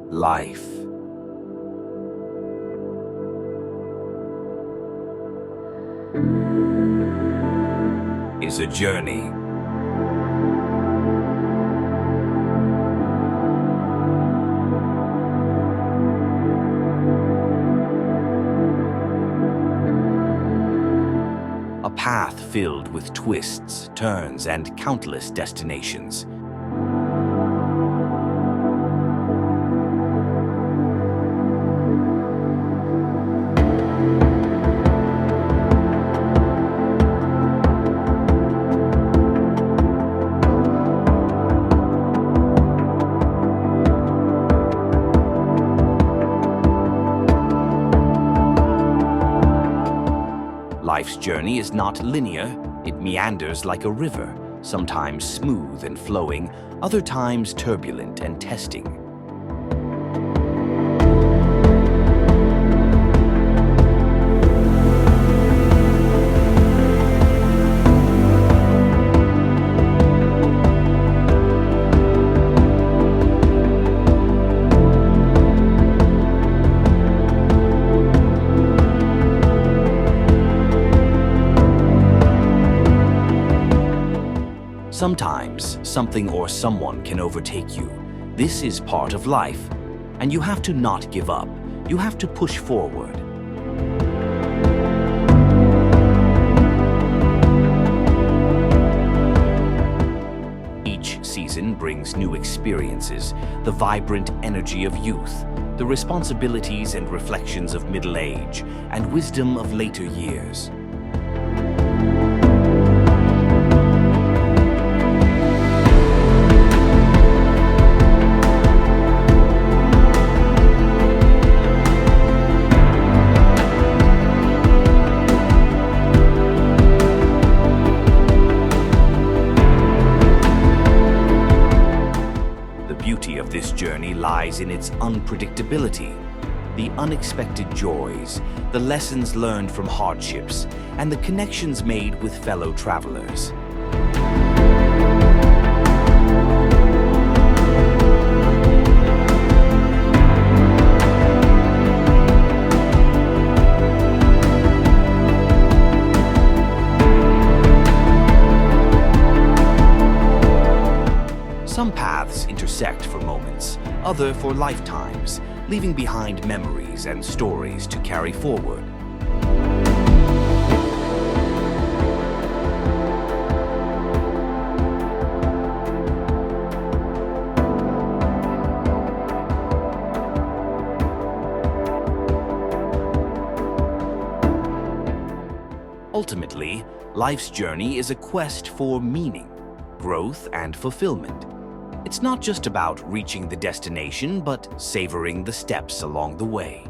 Life is a journey. A path filled with twists, turns, and countless destinations. Life's journey is not linear. It meanders like a river, sometimes smooth and flowing, other times turbulent and testing. Sometimes, something or someone can overtake you. This is part of life, and you have to not give up. You have to push forward. Each season brings new experiences, the vibrant energy of youth, the responsibilities and reflections of middle age, and wisdom of later years. The beauty of this journey lies in its unpredictability, the unexpected joys, the lessons learned from hardships, and the connections made with fellow travelers. Some paths intersect for moments, other for lifetimes, leaving behind memories and stories to carry forward. Ultimately, life's journey is a quest for meaning, growth, and fulfillment. It's not just about reaching the destination, but savoring the steps along the way.